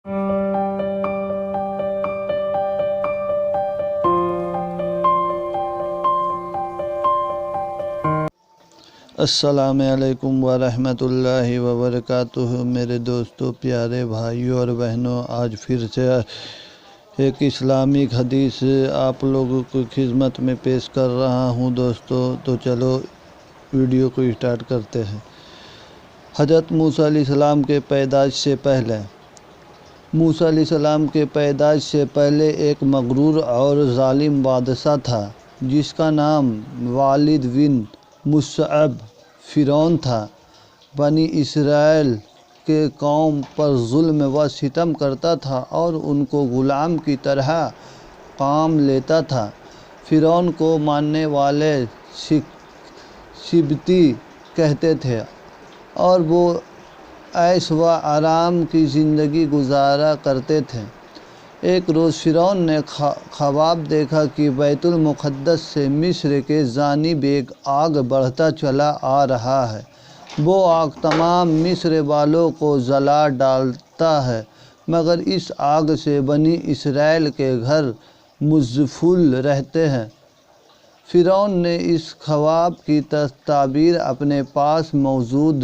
السلام علیکم ورحمۃ اللہ وبرکاتہ۔ میرے دوستوں، پیارے بھائیوں اور بہنوں، آج پھر سے ایک اسلامک حدیث آپ لوگوں کی خدمت میں پیش کر رہا ہوں دوستوں۔ تو چلو ویڈیو کو اسٹارٹ کرتے ہیں۔ حضرت موسیٰ علیہ السلام کے پیدائش سے پہلے۔ موسیٰ علیہ السلام کے پیدائش سے پہلے ایک مغرور اور ظالم بادشاہ تھا جس کا نام والد بن مصعب فرعون تھا۔ بنی اسرائیل کے قوم پر ظلم و ستم کرتا تھا اور ان کو غلام کی طرح کام لیتا تھا۔ فرعون کو ماننے والے سبتی کہتے تھے اور وہ عیش و آرام کی زندگی گزارا کرتے تھے۔ ایک روز فرعون نے خواب دیکھا کہ بیت المقدس سے مصر کے جانب ایک آگ بڑھتا چلا آ رہا ہے۔ وہ آگ تمام مصر والوں کو جلا ڈالتا ہے، مگر اس آگ سے بنی اسرائیل کے گھر محفوظ رہتے ہیں۔ فرعون نے اس خواب کی تعبیر اپنے پاس موجود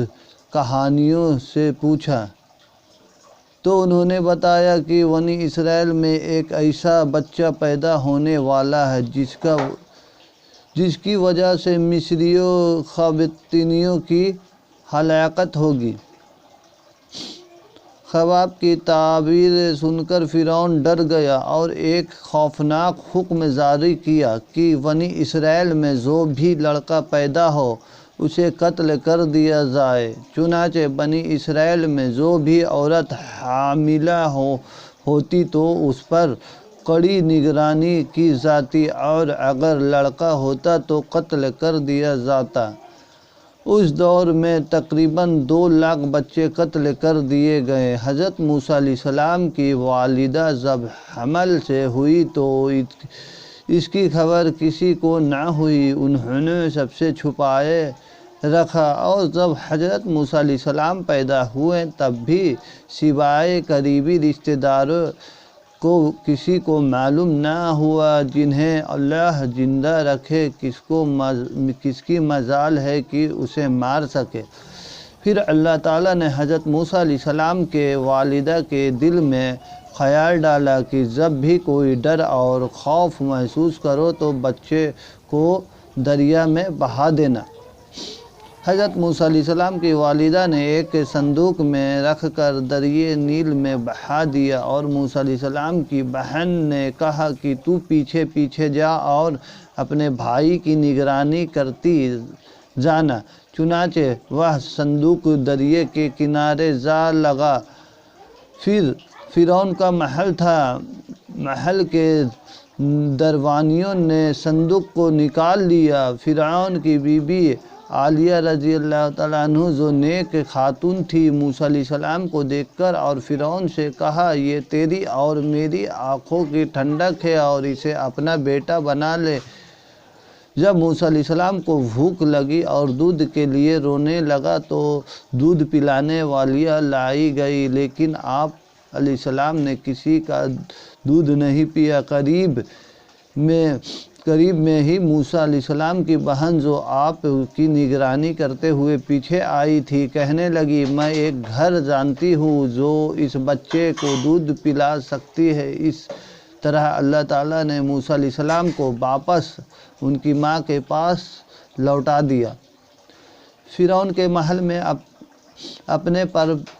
کہانیوں سے پوچھا تو انہوں نے بتایا کہ بنی اسرائیل میں ایک ایسا بچہ پیدا ہونے والا ہے جس کی وجہ سے مصریوں خواتینوں کی ہلاکت ہوگی۔ خواب کی تعبیر سن کر فرعون ڈر گیا اور ایک خوفناک حکم جاری کیا کہ بنی اسرائیل میں جو بھی لڑکا پیدا ہو اسے قتل کر دیا جائے۔ چنانچہ بنی اسرائیل میں جو بھی عورت حاملہ ہوتی تو اس پر کڑی نگرانی کی جاتی اور اگر لڑکا ہوتا تو قتل کر دیا جاتا۔ اس دور میں تقریباً 2 لاکھ بچے قتل کر دیے گئے۔ حضرت موسیٰ علیہ السلام کی والدہ جب حمل سے ہوئی تو اس کی خبر کسی کو نہ ہوئی۔ انہوں نے سب سے چھپائے رکھا اور جب حضرت موسیٰ علیہ السلام پیدا ہوئے تب بھی سوائے قریبی رشتہ داروں کو کسی کو معلوم نہ ہوا۔ جنہیں اللہ زندہ رکھے کس کی مجال ہے کہ اسے مار سکے۔ پھر اللہ تعالیٰ نے حضرت موسیٰ علیہ السلام کے والدہ کے دل میں خیال ڈالا کہ جب بھی کوئی ڈر اور خوف محسوس کرو تو بچے کو دریا میں بہا دینا۔ حضرت موسیٰ علیہ السلام کی والدہ نے ایک صندوق میں رکھ کر دریائے نیل میں بہا دیا اور موسیٰ علیہ السلام کی بہن نے کہا کہ تو پیچھے پیچھے جا اور اپنے بھائی کی نگرانی کرتی جانا۔ چنانچہ وہ صندوق دریا کے کنارے جا لگا۔ پھر فرعون کا محل تھا۔ محل کے دربانیوں نے صندوق کو نکال لیا۔ فرعون کی بیوی عالیہ رضی اللہ تعالیٰ عنہ جو نیک خاتون تھی، موسیٰ علیہ السلام کو دیکھ کر اور فرعون سے کہا یہ تیری اور میری آنکھوں کی ٹھنڈک ہے اور اسے اپنا بیٹا بنا لے۔ جب موسیٰ علیہ السلام کو بھوک لگی اور دودھ کے لیے رونے لگا تو دودھ پلانے والیاں لائی گئی، لیکن آپ علیہ السلام نے کسی کا دودھ نہیں پیا۔ قریب میں ہی موسیٰ علیہ السلام کی بہن جو آپ کی نگرانی کرتے ہوئے پیچھے آئی تھی کہنے لگی میں ایک گھر جانتی ہوں جو اس بچے کو دودھ پلا سکتی ہے۔ اس طرح اللہ تعالیٰ نے موسیٰ علیہ السلام کو واپس ان کی ماں کے پاس لوٹا دیا۔ فرعون کے محل میں اپنے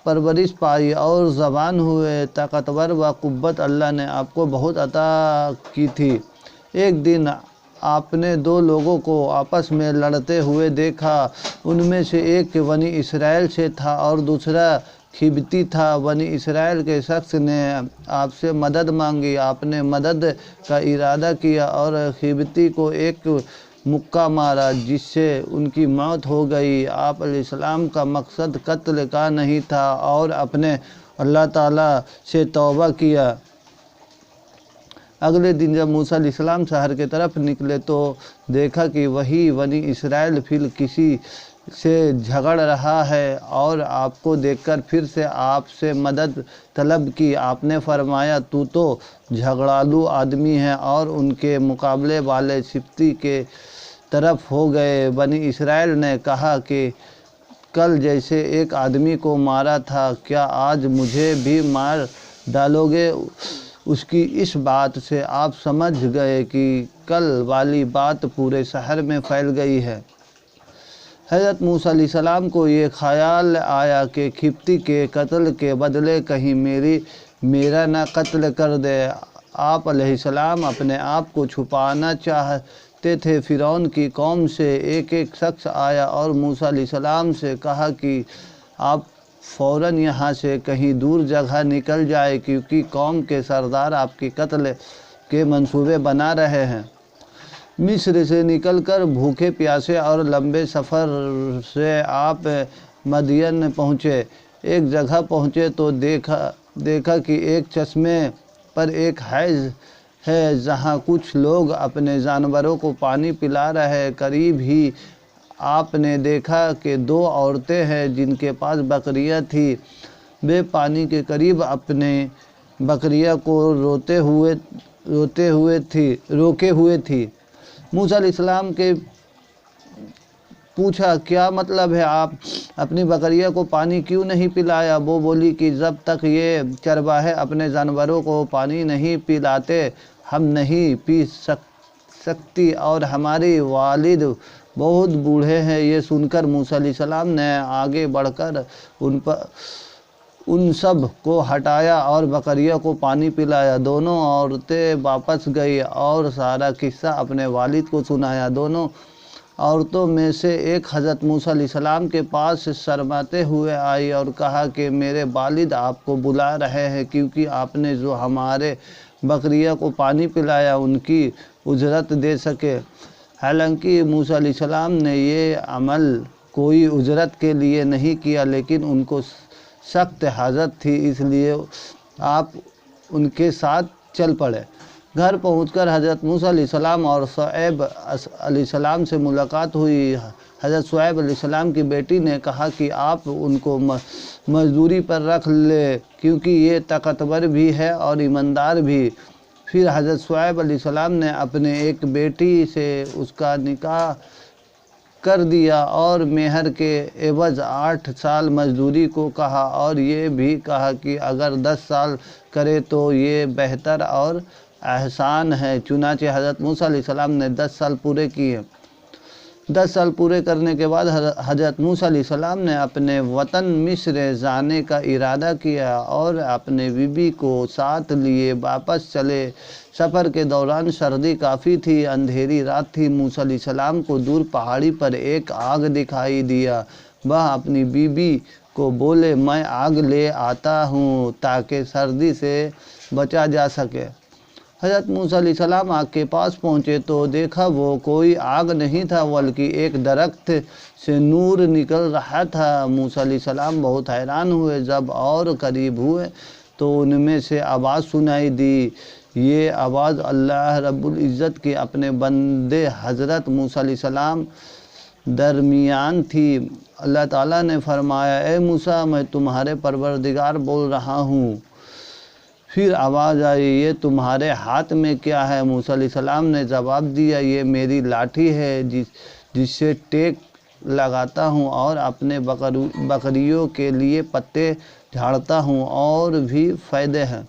پرورش پائی اور جوان ہوئے۔ طاقتور و قوت اللہ نے آپ کو بہت عطا کی تھی۔ ایک دن آپ نے 2 لوگوں کو آپس میں لڑتے ہوئے دیکھا۔ ان میں سے ایک بنی اسرائیل سے تھا اور دوسرا قبطی تھا۔ بنی اسرائیل کے شخص نے آپ سے مدد مانگی۔ آپ نے مدد کا ارادہ کیا اور قبطی کو ایک مکہ مارا جس سے ان کی موت ہو گئی۔ آپ علیہ السلام کا مقصد قتل کا نہیں تھا اور اپنے اللہ تعالیٰ سے توبہ کیا۔ اگلے دن جب موسیٰ علیہ السلام شہر کی طرف نکلے تو دیکھا کہ وہی بنی اسرائیل پھر کسی سے جھگڑ رہا ہے اور آپ کو دیکھ کر پھر سے آپ سے مدد طلب کی۔ آپ نے فرمایا تو جھگڑالو آدمی ہیں اور ان کے مقابلے والے سبتی کے طرف ہو گئے۔ بنی اسرائیل نے کہا کہ کل جیسے ایک آدمی کو مارا تھا کیا آج مجھے بھی مار ڈالو گے؟ اس کی اس بات سے آپ سمجھ گئے کہ کل والی بات پورے شہر میں پھیل گئی ہے۔ حضرت موسیٰ علیہ السلام کو یہ خیال آیا کہ قبطی کے قتل کے بدلے کہیں میرا نہ قتل کر دے۔ آپ علیہ السلام اپنے آپ کو چھپانا چاہتے تھے۔ فرعون کی قوم سے ایک شخص آیا اور موسیٰ علیہ السلام سے کہا کہ آپ فوراً یہاں سے کہیں دور جگہ نکل جائے کیونکہ قوم کے سردار آپ کی قتل کے منصوبے بنا رہے ہیں۔ مصر سے نکل کر بھوکے پیاسے اور لمبے سفر سے آپ مدین پہنچے۔ ایک جگہ پہنچے تو دیکھا کہ ایک چشمے پر ایک حوض ہے جہاں کچھ لوگ اپنے جانوروں کو پانی پلا رہے۔ قریب ہی آپ نے دیکھا کہ دو عورتیں ہیں جن کے پاس بکریاں تھیں۔ وہ پانی کے قریب اپنے بکریاں کو روکے ہوئے تھی۔ موسیٰ علیہ السلام کے پوچھا کیا مطلب ہے، آپ اپنی بکریوں کو پانی کیوں نہیں پلایا؟ وہ بولی کہ جب تک یہ چرواہے اپنے جانوروں کو پانی نہیں پلاتے ہم نہیں پی سکتی اور ہماری والد بہت بوڑھے ہیں۔ یہ سن کر موسیٰ علیہ السلام نے آگے بڑھ کر ان سب کو ہٹایا اور بکریوں کو پانی پلایا۔ دونوں عورتیں واپس گئیں اور سارا قصہ اپنے والد کو سنایا۔ دونوں عورتوں میں سے ایک حضرت موسیٰ علیہ السلام کے پاس شرماتے ہوئے آئی اور کہا کہ میرے والد آپ کو بلا رہے ہیں کیونکہ آپ نے جو ہمارے بکریوں کو پانی پلایا ان کی اجرت دے سکے۔ حالانکہ موسیٰ علیہ السلام نے یہ عمل کوئی اجرت کے لیے نہیں کیا لیکن ان کو سخت حاجت تھی اس لیے آپ ان کے ساتھ چل پڑے۔ گھر پہنچ کر حضرت موسیٰ علیہ السلام اور شعیب علیہ السلام سے ملاقات ہوئی۔ حضرت شعیب علیہ السلام کی بیٹی نے کہا کہ آپ ان کو مزدوری پر رکھ لیں کیونکہ یہ طاقتور بھی ہے اور ایماندار بھی۔ پھر حضرت شعیب علیہ السلام نے اپنے ایک بیٹی سے اس کا نکاح کر دیا اور مہر کے عوض 8 سال مزدوری کو کہا اور یہ بھی کہا کہ اگر 10 سال کرے تو یہ بہتر اور احسان ہے۔ چنانچہ حضرت موسیٰ علیہ السلام نے 10 سال پورے کیے۔ 10 سال پورے کرنے کے بعد حضرت موسیٰ علیہ السلام نے اپنے وطن مصر جانے کا ارادہ کیا اور اپنے بیوی کو ساتھ لیے واپس چلے۔ سفر کے دوران سردی کافی تھی، اندھیری رات تھی۔ موسیٰ علیہ السلام کو دور پہاڑی پر ایک آگ دکھائی دیا۔ وہ اپنی بیوی کو بولے میں آگ لے آتا ہوں تاکہ سردی سے بچا جا سکے۔ حضرت موسیٰ علیہ السلام آگ کے پاس پہنچے تو دیکھا وہ کوئی آگ نہیں تھا بلکہ ایک درخت سے نور نکل رہا تھا۔ موسیٰ علیہ السلام بہت حیران ہوئے۔ جب اور قریب ہوئے تو ان میں سے آواز سنائی دی۔ یہ آواز اللہ رب العزت کی اپنے بندے حضرت موسیٰ علیہ السلام درمیان تھی۔ اللہ تعالیٰ نے فرمایا اے موسیٰ میں تمہارے پروردگار بول رہا ہوں۔ پھر آواز آئی یہ تمہارے ہاتھ میں کیا ہے؟ موسیٰ علیہ السلام نے جواب دیا یہ میری لاٹھی ہے جس سے ٹیک لگاتا ہوں اور اپنے بکریوں کے لیے پتے جھاڑتا ہوں اور بھی فائدے ہیں۔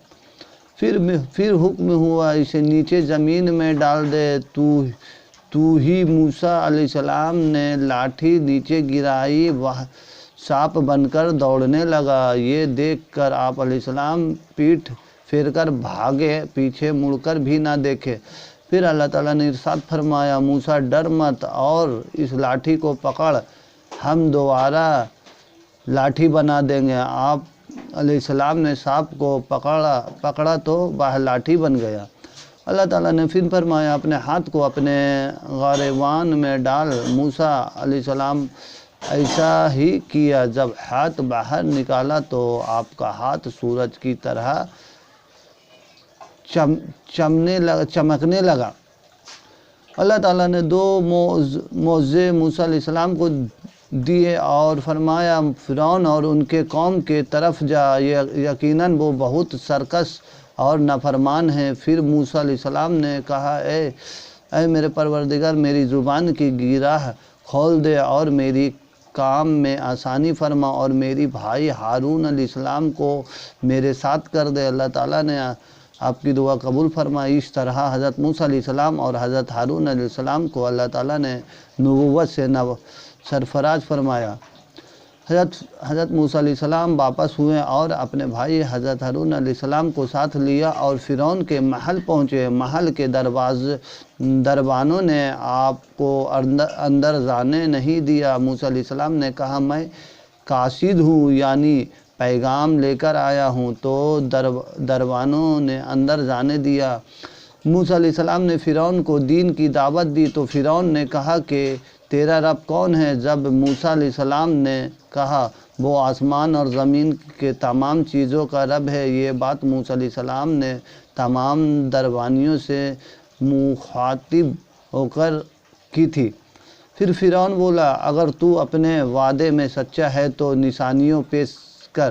پھر حکم ہوا اسے نیچے زمین میں ڈال دے۔ تو ہی موسیٰ علیہ السلام نے لاٹھی نیچے گرائی، وہ سانپ بن کر دوڑنے لگا۔ یہ دیکھ کر آپ علیہ السلام پیٹھ پھیر کر بھاگے، پیچھے مڑ کر بھی نہ دیکھے۔ پھر اللہ تعالیٰ نے ارشاد فرمایا موسیٰ ڈر مت اور اس لاٹھی کو پکڑ، ہم دوبارہ لاٹھی بنا دیں گے۔ آپ علیہ السلام نے سانپ کو پکڑا تو وہ لاٹھی بن گیا۔ اللہ تعالیٰ نے پھر فرمایا اپنے ہاتھ کو اپنے گریبان میں ڈال۔ موسیٰ علیہ السلام ایسا ہی کیا۔ جب ہاتھ باہر نکالا تو آپ کا ہاتھ سورج کی طرح چمکنے لگا۔ اللہ تعالیٰ نے 2 معجزے موسیٰ علیہ السلام کو دیے اور فرمایا فرعون اور ان کے قوم کے طرف جا، یقیناً وہ بہت سرکش اور نافرمان ہیں۔ پھر موسیٰ علیہ السلام نے کہا اے میرے پروردگار، میری زبان کی گرہ کھول دے اور میری کام میں آسانی فرما اور میری بھائی ہارون علیہ السلام کو میرے ساتھ کر دے۔ اللہ تعالیٰ نے آپ کی دعا قبول فرمائی۔ اس طرح حضرت موسیٰ علیہ السلام اور حضرت ہارون علیہ السلام کو اللہ تعالیٰ نے نبوت سے سرفراز فرمایا۔ حضرت موسیٰ علیہ السلام واپس ہوئے اور اپنے بھائی حضرت ہارون علیہ السلام کو ساتھ لیا اور فرعون کے محل پہنچے۔ محل کے دربانوں نے آپ کو اندر جانے نہیں دیا۔ موسیٰ علیہ السلام نے کہا میں قاصد ہوں، یعنی پیغام لے کر آیا ہوں، تو دربانوں نے اندر جانے دیا۔ موسیٰ علیہ السلام نے فرعون کو دین کی دعوت دی تو فرعون نے کہا کہ تیرا رب کون ہے؟ جب موسیٰ علیہ السلام نے کہا وہ آسمان اور زمین کے تمام چیزوں کا رب ہے، یہ بات موسیٰ علیہ السلام نے تمام دربانیوں سے مخاطب ہو کر کی تھی۔ پھر فرعون بولا اگر تو اپنے وعدے میں سچا ہے تو نشانیوں پیش کر۔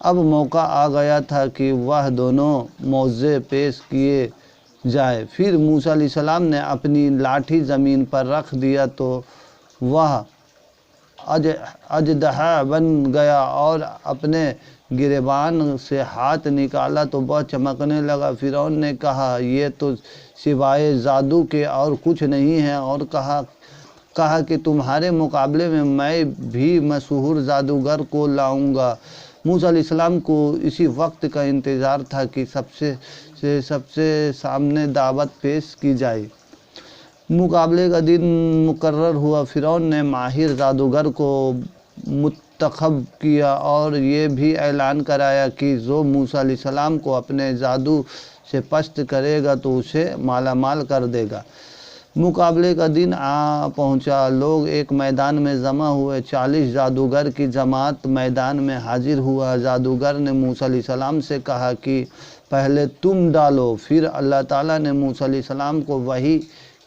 اب موقع آ گیا تھا کہ وہ دونوں معجزے پیش کیے جائے۔ پھر موسیٰ علیہ السلام نے اپنی لاٹھی زمین پر رکھ دیا تو وہ اژدہا بن گیا اور اپنے گریبان سے ہاتھ نکالا تو وہ چمکنے لگا۔ فرعون نے کہا یہ تو سوائے جادو کے اور کچھ نہیں ہے، اور کہا کہ تمہارے مقابلے میں بھی مشہور جادوگر کو لاؤں گا۔ موسیٰ علیہ السلام کو اسی وقت کا انتظار تھا کہ سب سے سامنے دعوت پیش کی جائے۔ مقابلے کا دن مقرر ہوا۔ فرعون نے ماہر جادوگر کو منتخب کیا اور یہ بھی اعلان کرایا کہ جو موسیٰ علیہ السلام کو اپنے جادو سے پست کرے گا تو اسے مالا مال کر دے گا۔ مقابلے کا دن آ پہنچا۔ لوگ ایک میدان میں جمع ہوئے۔ 40 جادوگر کی جماعت میدان میں حاضر ہوا۔ جادوگر نے موسیٰ علیہ السلام سے کہا کہ پہلے تم ڈالو۔ پھر اللہ تعالیٰ نے موسیٰ علیہ السلام کو وحی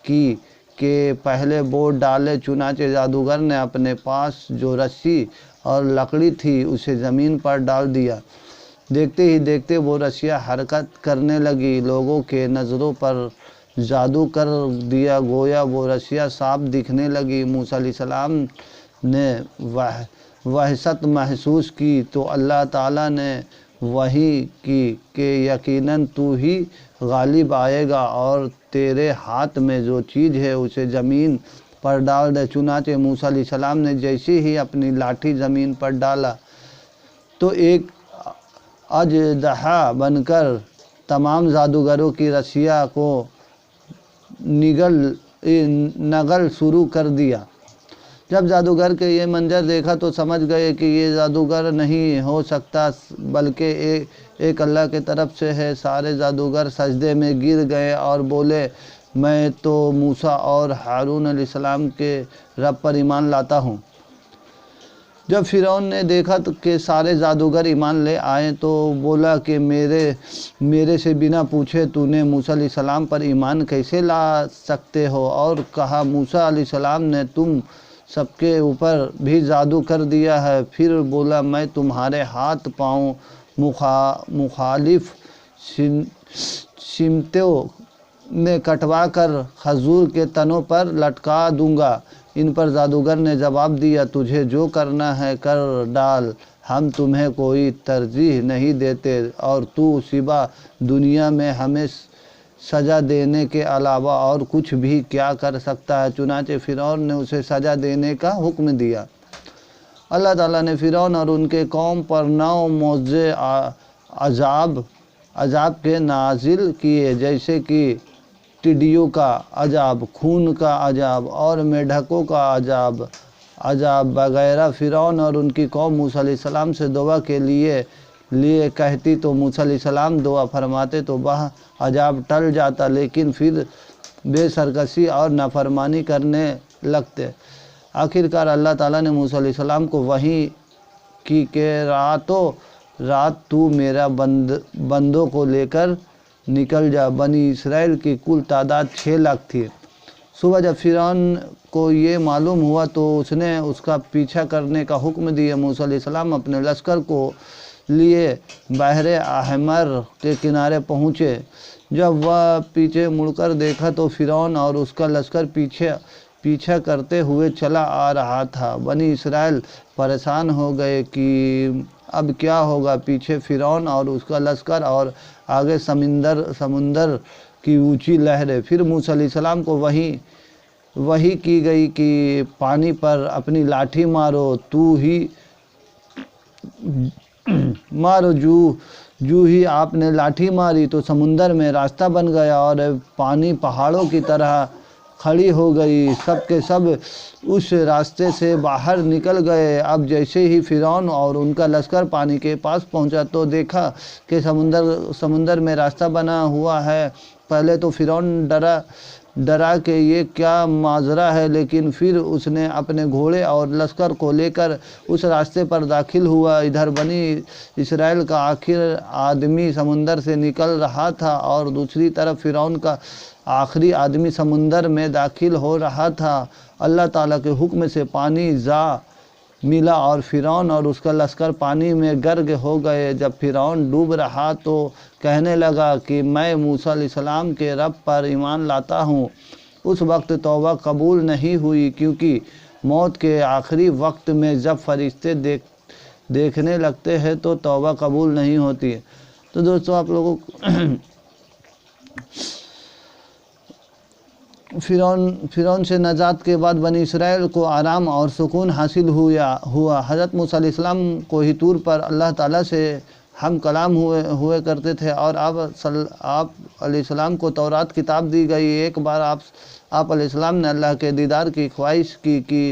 کی کہ پہلے وہ ڈالے۔ چنانچہ جادوگر نے اپنے پاس جو رسی اور لکڑی تھی اسے زمین پر ڈال دیا۔ دیکھتے ہی دیکھتے وہ رسیاں حرکت کرنے لگی۔ لوگوں کے نظروں پر جادو کر دیا، گویا وہ رسیاں صاف دکھنے لگی۔ موسیٰ علیہ السلام نے وحشت محسوس کی تو اللہ تعالیٰ نے وحی کی کہ یقیناً تو ہی غالب آئے گا اور تیرے ہاتھ میں جو چیز ہے اسے زمین پر ڈال دے۔ چنانچہ موسیٰ علیہ السلام نے جیسے ہی اپنی لاٹھی زمین پر ڈالا تو ایک اژدہا بن کر تمام جادوگروں کی رسیاں کو نگل شروع کر دیا۔ جب جادوگر کے یہ منظر دیکھا تو سمجھ گئے کہ یہ جادوگر نہیں ہو سکتا بلکہ ایک اللہ کی طرف سے ہے۔ سارے جادوگر سجدے میں گر گئے اور بولے میں تو موسیٰ اور ہارون علیہ السلام کے رب پر ایمان لاتا ہوں۔ جب فرعون نے دیکھا کہ سارے جادوگر ایمان لے آئے تو بولا کہ میرے سے بنا پوچھے تو نے موسیٰ علیہ السلام پر ایمان کیسے لا سکتے ہو؟ اور کہا موسیٰ علیہ السلام نے تم سب کے اوپر بھی جادو کر دیا ہے۔ پھر بولا میں تمہارے ہاتھ پاؤں مخالف سمتوں میں کٹوا کر کھجور کے تنوں پر لٹکا دوں گا۔ ان پر جادوگر نے جواب دیا تجھے جو کرنا ہے کر ڈال، ہم تمہیں کوئی ترجیح نہیں دیتے اور تو سوا دنیا میں ہمیں سزا دینے کے علاوہ اور کچھ بھی کیا کر سکتا ہے؟ چنانچہ فرعون نے اسے سزا دینے کا حکم دیا۔ اللہ تعالیٰ نے فرعون اور ان کے قوم پر 9 معجزے عذاب کے نازل کیے، جیسے کہ ٹڈیوں کا عذاب، خون کا عذاب اور میںڈھکوں کا عذاب وغیرہ۔ فرعون اور ان کی قوم موسیٰ علیہ السلام سے دعا کے لیے کہتی تو موسیٰ علیہ السلام دعا فرماتے تو وہ عذاب ٹل جاتا، لیکن پھر بے سرکشی اور نافرمانی کرنے لگتے۔ آخرکار اللہ تعالیٰ نے موسیٰ علیہ السلام کو وحی کی کہ راتوں رات تو میرا بندوں کو لے کر نکل جا۔ بنی اسرائیل کی کل تعداد 6 لاکھ تھی۔ صبح جب فرعون کو یہ معلوم ہوا تو اس نے اس کا پیچھا کرنے کا حکم دیا۔ موسیٰ علیہ السلام اپنے لشکر کو لیے بحر احمر کے کنارے پہنچے۔ جب وہ پیچھے مڑ کر دیکھا تو فرعون اور اس کا لشکر پیچھا کرتے ہوئے چلا آ رہا تھا۔ بنی اسرائیل پریشان ہو گئے کہ اب کیا ہوگا۔ پیچھے فرعون اور اس کا لشکر اور آگے سمندر کی اونچی لہریں۔ پھر موسیٰ علیہ السلام کو وحی کی گئی کہ پانی پر اپنی لاٹھی مارو، جو ہی آپ نے لاٹھی ماری تو سمندر میں راستہ بن گیا اور پانی پہاڑوں کی طرح کھڑی ہو گئی۔ سب کے سب اس راستے سے باہر نکل گئے۔ اب جیسے ہی فرعون اور ان کا لشکر پانی کے پاس پہنچا تو دیکھا کہ سمندر میں راستہ بنا ہوا ہے۔ پہلے تو فرعون ڈرا کہ یہ کیا ماجرا ہے، لیکن پھر اس نے اپنے گھوڑے اور لشکر کو لے کر اس راستے پر داخل ہوا۔ ادھر بنی اسرائیل کا آخری آدمی سمندر سے نکل رہا تھا اور دوسری طرف فرعون کا آخری آدمی سمندر میں داخل ہو رہا تھا۔ اللہ تعالیٰ کے حکم سے پانی جا ملا اور فرعون اور اس کا لشکر پانی میں غرق ہو گئے۔ جب فرعون ڈوب رہا تو کہنے لگا کہ میں موسیٰ علیہ السلام کے رب پر ایمان لاتا ہوں۔ اس وقت توبہ قبول نہیں ہوئی، کیونکہ موت کے آخری وقت میں جب فرشتے دیکھنے لگتے ہیں تو توبہ قبول نہیں ہوتی۔ تو دوستو آپ لوگوں فرعون سے نجات کے بعد بنی اسرائیل کو آرام اور سکون حاصل ہوا۔ حضرت موسیٰ علیہ السلام کوہ طور پر اللہ تعالیٰ سے ہم کلام ہوئے کرتے تھے اور آپ علیہ السلام کو تورات کتاب دی گئی۔ ایک بار آپ علیہ السلام نے اللہ کے دیدار کی خواہش کی کہ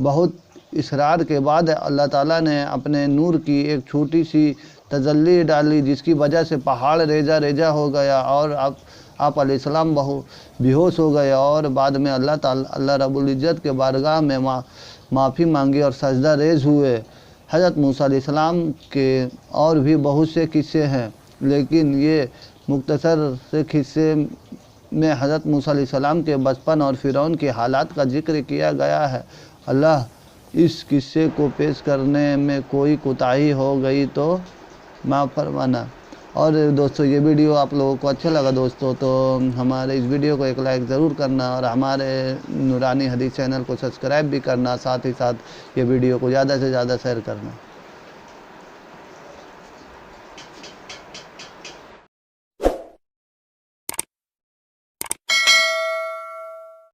بہت اصرار کے بعد اللہ تعالیٰ نے اپنے نور کی ایک چھوٹی سی تجلی ڈالی، جس کی وجہ سے پہاڑ ریزہ ہو گیا اور آپ علیہ السلام بے ہوش ہو گئے، اور بعد میں اللہ رب العزت کے بارگاہ میں معافی مانگی اور سجدہ ریز ہوئے۔ حضرت موسیٰ علیہ السلام کے اور بھی بہت سے قصے ہیں، لیکن یہ مختصر سے قصے میں حضرت موسیٰ علیہ السلام کے بچپن اور فرعون کے حالات کا ذکر کیا گیا ہے۔ اللہ اس قصے کو پیش کرنے میں کوئی کوتاہی ہو گئی تو معاف فرمانا۔ اور دوستو یہ ویڈیو آپ لوگوں کو اچھا لگا دوستو تو ہمارے اس ویڈیو کو ایک لائک ضرور کرنا اور ہمارے نورانی حدیث چینل کو سبسکرائب بھی کرنا، ساتھ ہی ساتھ یہ ویڈیو کو زیادہ سے زیادہ شیئر کرنا۔